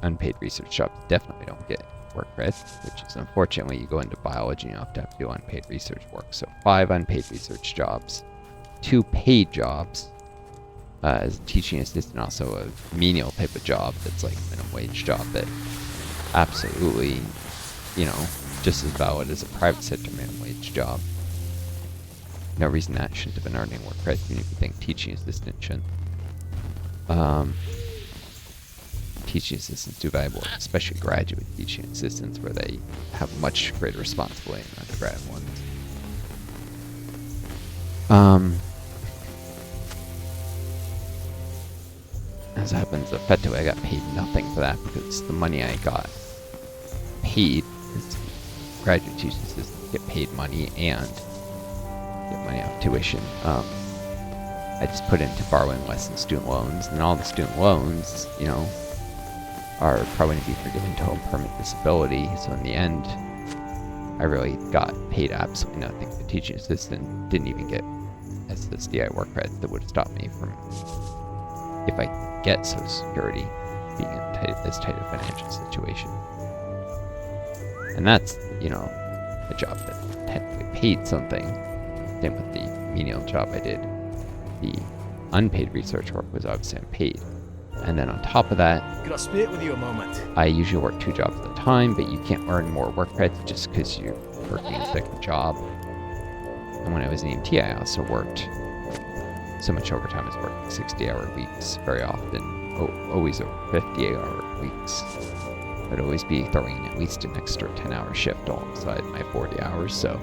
unpaid research jobs definitely don't get work credits, which is unfortunately you go into biology and you have to do unpaid research work. So 5 unpaid research jobs, 2 paid jobs as a teaching assistant, also a menial type of job that's like a minimum wage job that absolutely, just as valid as a private sector minimum wage job. No reason that shouldn't have been earning work credits, even if you think teaching assistant shouldn't. Teaching assistants do valuable work, especially graduate teaching assistants, where they have much greater responsibility than undergrad ones. As happens, effectively I got paid nothing for that because the money I got paid, is graduate teaching assistants get paid money and get money off tuition. I just put into borrowing less than student loans, and all the student loans, are probably going to be forgiven total permanent disability. So in the end, I really got paid absolutely nothing. The teaching assistant didn't even get SSDI work credits that would have stopped me from, if I get Social Security, being in this tight of financial situation. And that's, a job that technically paid something. Same with the menial job I did. The unpaid research work was obviously unpaid. And then on top of that, could I speak with you a moment? I usually work 2 jobs at a time, but you can't earn more work credits just because you're working a second job. And when I was in EMT, I also worked so much overtime. I was working 60-hour weeks very often, always over 50-hour weeks. I'd always be throwing in at least an extra 10-hour shift alongside my 40 hours, so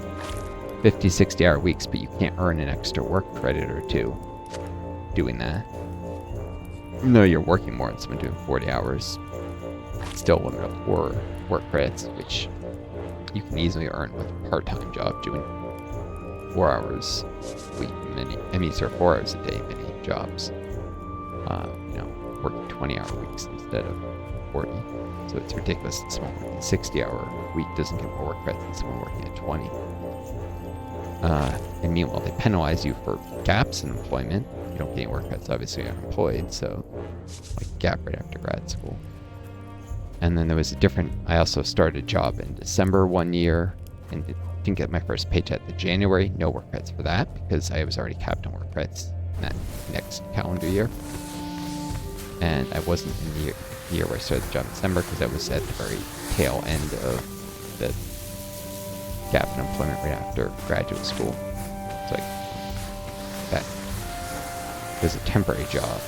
50, 60-hour weeks, but you can't earn an extra work credit or 2 doing that. Even though you're working more than someone doing 40 hours, it's still limited for work credits, which you can easily earn with a part-time job doing 4 hours a week, 4 hours a day, many jobs. Working 20-hour weeks instead of 40. So it's ridiculous that someone working a 60-hour week doesn't get more work credits than someone working at 20. And meanwhile, they penalize you for gaps in employment. You don't get any work credits, obviously you're unemployed, so like gap right after grad school. And then there was I also started a job in December one year and didn't get my first paycheck in January. No work credits for that because I was already capped on work credits in that next calendar year. And I wasn't in the year where I started the job in December because I was at the very tail end of the gap in employment right after graduate school. It's like that was a temporary job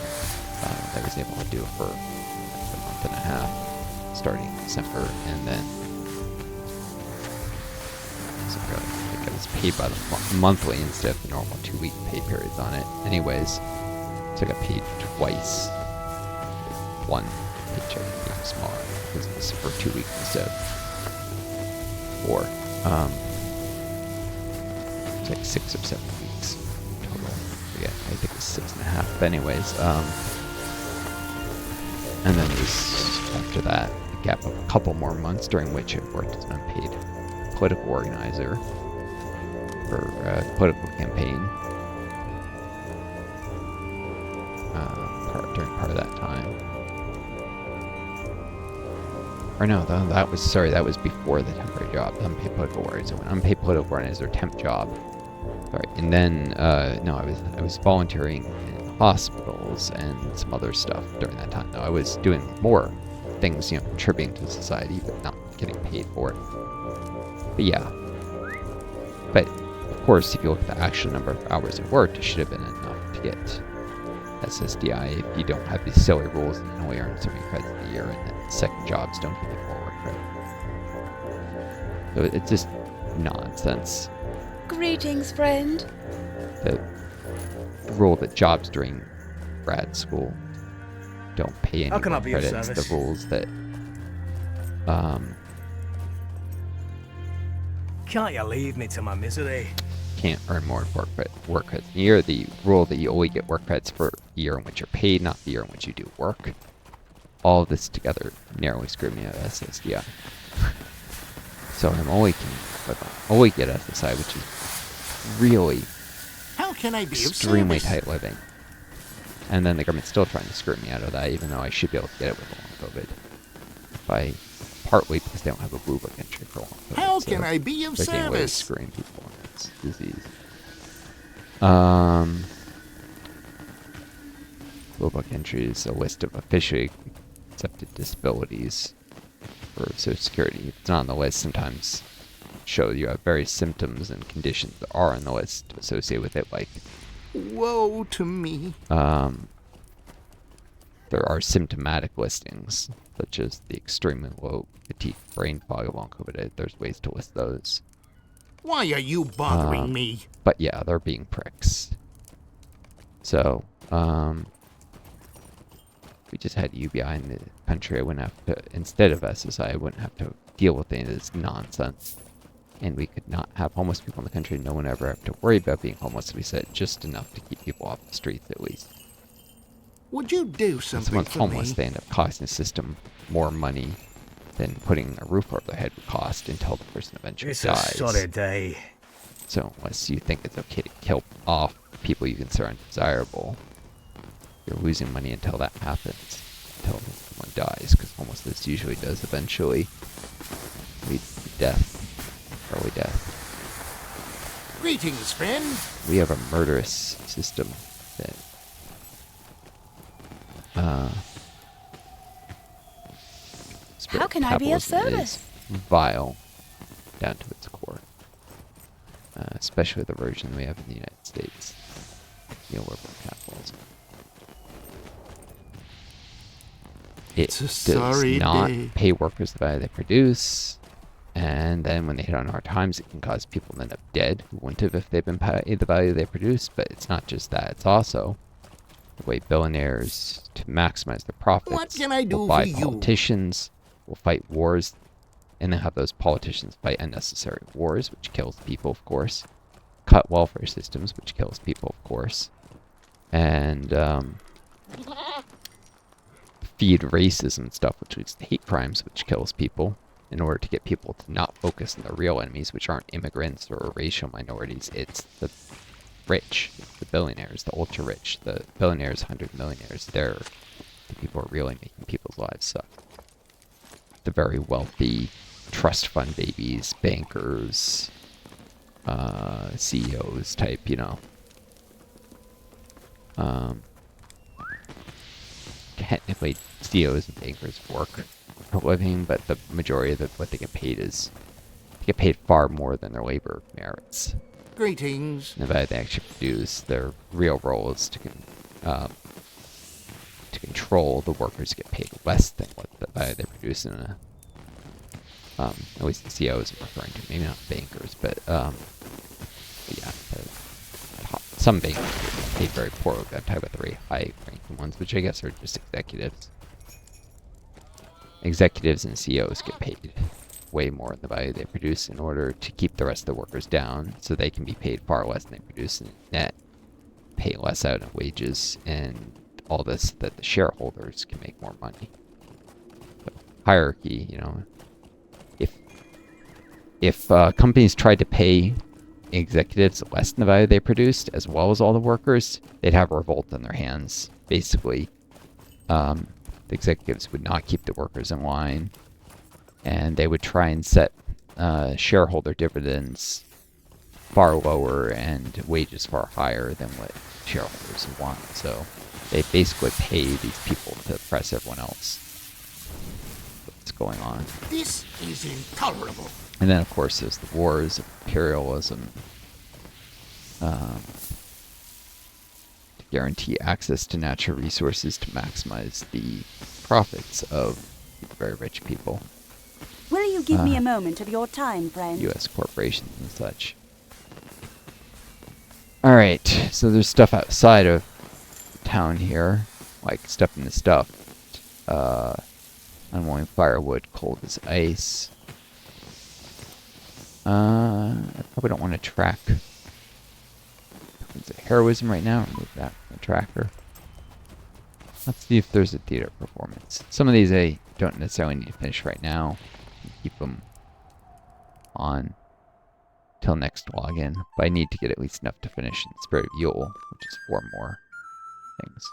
that I was able to do for a month and a half starting in December, and then I think I was paid by the monthly instead of the normal 2-week pay periods on it. Anyways, so I got paid twice. One paycheck being smaller because it was for 2 weeks instead of 4. It's like 6 or 7 weeks total. I think it was 6.5. But anyways, and then it was after that a gap of a couple more months during which I worked as an unpaid political organizer for a political campaign. During part of that time. Or no, that was before the temporary job, unpaid political organizer. When unpaid political organizer temp job. Sorry, and then I was volunteering in hospitals and some other stuff during that time. Though I was doing more things, contributing to society, but not getting paid for it. But yeah. But of course, if you look at the actual number of hours I worked, it should have been enough to get SSDI if you don't have these silly rules and you only earn so many credits a year, and then second jobs don't give you more work credit. So it's just nonsense. Greetings, friend. The rule that jobs during grad school don't pay any How can I work be of credits. service? The rules that Can't you leave me to my misery? can't earn more work credits in a year. The rule that you only get work credits for the year in which you're paid, not the year in which you do work. All of this together narrowly screwed me out of SSDI. So I'm only get SSI, which is really How can I be of extremely service? tight living. And then the government's still trying to screw me out of that, even though I should be able to get it with long COVID. by partly because they don't have a blue book entry for long. How can I be of they're getting away with service? screwing people in this disease. Blue book entry is a list of officially accepted disabilities for Social Security. If it's not on the list, sometimes show you have various symptoms and conditions that are on the list associated with it, like Woe to me. there are symptomatic listings, such as the extremely low fatigue brain fog of long COVID. There's ways to list those. Why are you bothering me? But yeah, they're being pricks. So, if we just had UBI in the country, I wouldn't have to, instead of SSI, I wouldn't have to deal with any of this nonsense. And we could not have homeless people in the country. No one ever have to worry about being homeless. We said just enough to keep people off the streets, at least. Would you do When something someone's for homeless, me? they end up costing the system more money than putting a roof over their head would cost until the person eventually It's a dies. sorry day. So unless you think it's okay to kill off people you consider undesirable, you're losing money until that happens, until someone dies, because homelessness usually does eventually lead to death, early death. Greetings, friend. We have a murderous system that How can I be of capitalism service? is vile down to its core. Especially the version we have in the United States. Neoliberal capitalism. It It's a does sorry not day. pay workers the value they produce, and then when they hit on hard times, it can cause people to end up dead who wouldn't have if they've been paid the value they produce. But it's not just that; it's also the way billionaires, to maximize their profits, What can I do will buy for you? politicians, will fight wars, and then have those politicians fight unnecessary wars, which kills people, of course. Cut welfare systems, which kills people, of course. And feed racism and stuff, which leads to hate crimes, which kills people, in order to get people to not focus on the real enemies, which aren't immigrants or racial minorities. It's the rich, the billionaires, the ultra-rich, the billionaires, 100 millionaires. They're the people who are really making people's lives suck. The very wealthy trust fund babies, bankers, CEOs type, technically CEOs and bankers work for a living, but the majority of what they get paid is they get paid far more than their labor merits. Greetings. And the value they actually produce, their real role is to control the workers get paid less than what the value they produce in a at least the CEOs I'm referring to, maybe not bankers, but yeah, some bankers get paid very poorly. I'm talking about the very high-ranking ones, which I guess are just executives. Executives and CEOs get paid way more than the value they produce in order to keep the rest of the workers down, so they can be paid far less than they produce in net, pay less out in wages, and all this, that the shareholders can make more money. So, hierarchy, if companies tried to pay executives less than the value they produced, as well as all the workers, they'd have a revolt on their hands. Basically, the executives would not keep the workers in line, and they would try and set shareholder dividends far lower and wages far higher than what shareholders want. So they basically pay these people to oppress everyone else. What's going on? This is intolerable. And then, of course, there's the wars of imperialism to guarantee access to natural resources to maximize the profits of the very rich people, Will you give me a moment of your time, friend? U.S. corporations and such. Alright, so there's stuff outside of town here, like stuff in the stuff. Unwilling firewood, cold as ice. I probably don't want to track. Is it heroism right now? Remove that from the tracker. Let's see if there's a theater performance. Some of these I don't necessarily need to finish right now. Keep them on till next login. But I need to get at least enough to finish in Spirit of Yule, which is 4 more things.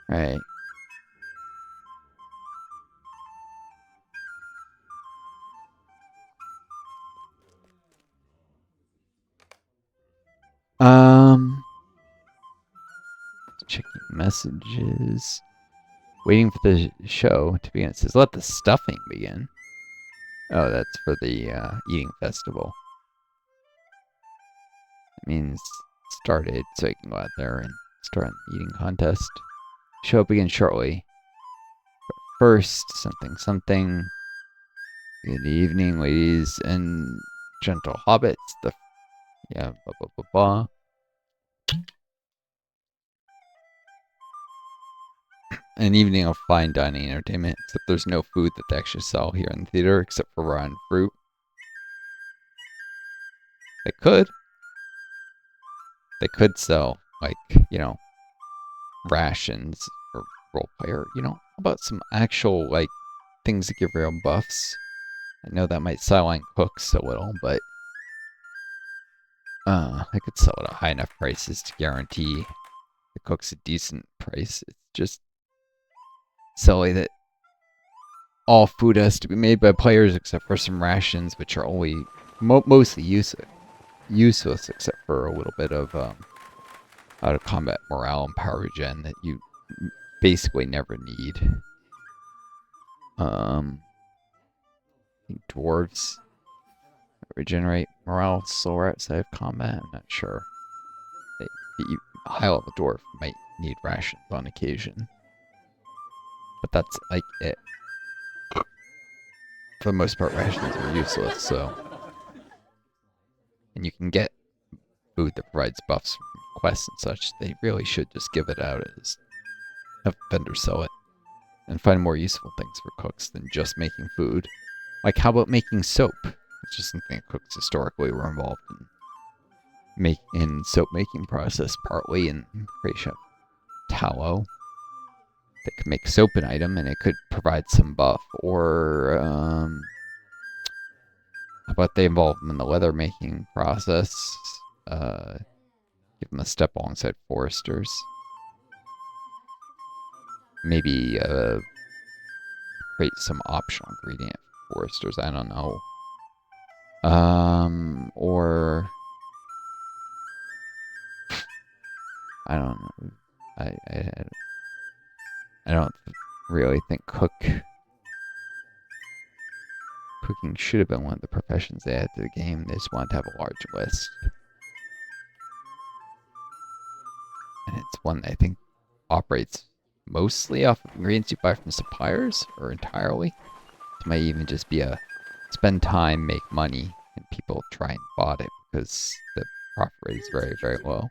Right. Checking messages. Waiting for the show to begin. It says, let the stuffing begin. Oh, that's for the eating festival. It means started, so you can go out there and start the eating contest. Show begins shortly. But first, something. Good evening, ladies and gentle hobbits. Blah, blah, blah, blah. An evening of fine dining entertainment, except there's no food that they actually sell here in the theater, except for rotten fruit. They could. They could sell, like, rations for role player. How about some actual, like, things that give real buffs? I know that might sideline cooks a little, but I could sell it at high enough prices to guarantee the cook's a decent price. It's just silly that all food has to be made by players except for some rations, which are only mostly useless except for a little bit of out of combat morale and power gen that you basically never need. I think dwarves regenerate morale slower outside of combat. I'm not sure. A high level dwarf might need rations on occasion, but that's like it. For the most part, rations are useless. So, and you can get food that provides buffs from quests and such. They really should just give it out as have vendors sell it and find more useful things for cooks than just making food. Like, how about making soap? It's just something that cooks historically were involved in soap making process, partly in creation of tallow that could make soap an item, and it could provide some buff. Or how about they involve them in the leather making process? Give them a step alongside foresters. Maybe create some optional ingredient for foresters. I don't know. Or I don't know. I don't really think cooking should have been one of the professions they added to the game. They just wanted to have a large list. And it's one that I think operates mostly off of ingredients you buy from suppliers, or entirely. It might even just be a spend time, make money, and people try and bought it because the profit rate is very, very low.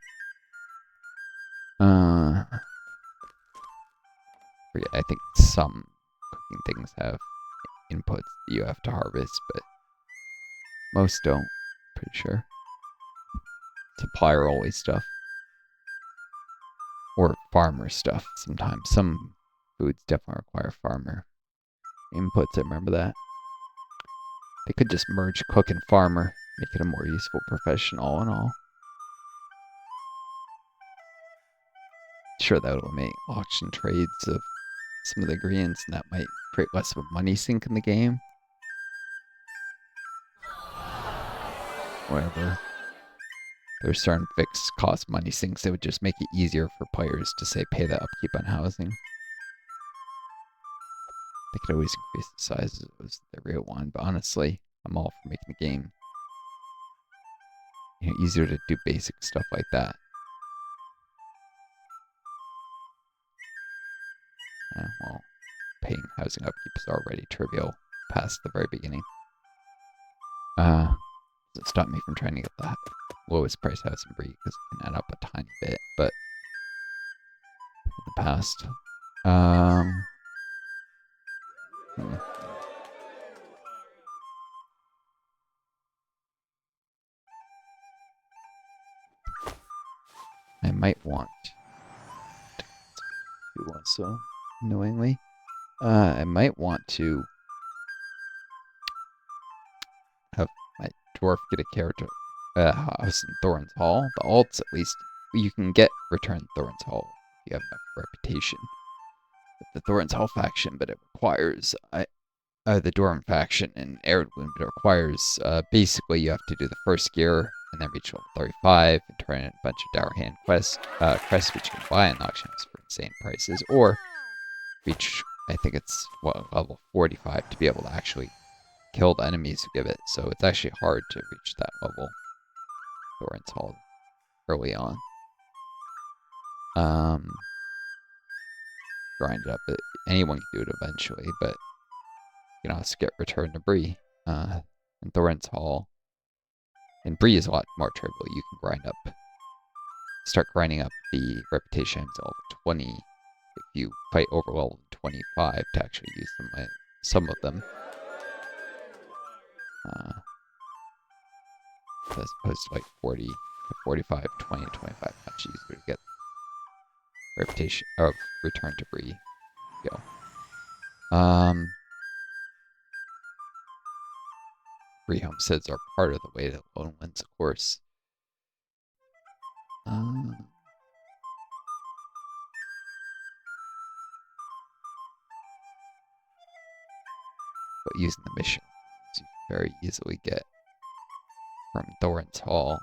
I think some cooking things have inputs that you have to harvest, but most don't. Pretty sure. Supplier only stuff. Or farmer stuff sometimes. Some foods definitely require farmer inputs, I remember that. They could just merge cook and farmer, make it a more useful profession all in all. Sure, that will make auction trades of some of the ingredients, and that might create less of a money sink in the game. Whatever. There's certain fixed cost money sinks that would just make it easier for players to, say, pay the upkeep on housing. They could always increase the size of the real one, but honestly, I'm all for making the game easier to do basic stuff like that. Well, paying housing upkeep is already trivial past the very beginning. Does it stop me from trying to get the lowest price house in Bree because it can add up a tiny bit, but in the past. I might want to do also, knowingly. I might want to have my dwarf get a character house in Thorin's Hall. The alts, at least, you can get return Thorin's Hall if you have enough reputation. the Thorin's Hall faction, but it requires the Doran faction in Eredwood, but it requires basically you have to do the first gear and then reach level 35 and turn in a bunch of Dour Hand crests, which you can buy in auctions for insane prices, or reach, I think it's level 45 to be able to actually kill the enemies who give it. So it's actually hard to reach that level. Thorin's Hall early on. Grind it up. Anyone can do it eventually, but you can also get Return to Bree. In Thorin's Hall. And Bree is a lot more trivial. You can start grinding up the reputation to level 20 if you fight over level 25 to actually use them. Some of them. As opposed to like 40 to 45, 20 to 25, much easier to get reputation or Return to Bree. Go. Bree homesteads are part of the way to Lone Winds, of course. But using the mission, you can very easily get from Thorin's Hall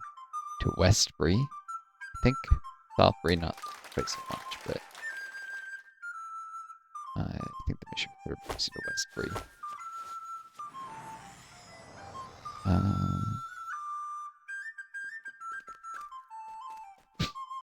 to West Bree. I think South Bree not quite so much, but I think the mission could have brings you to West Bree.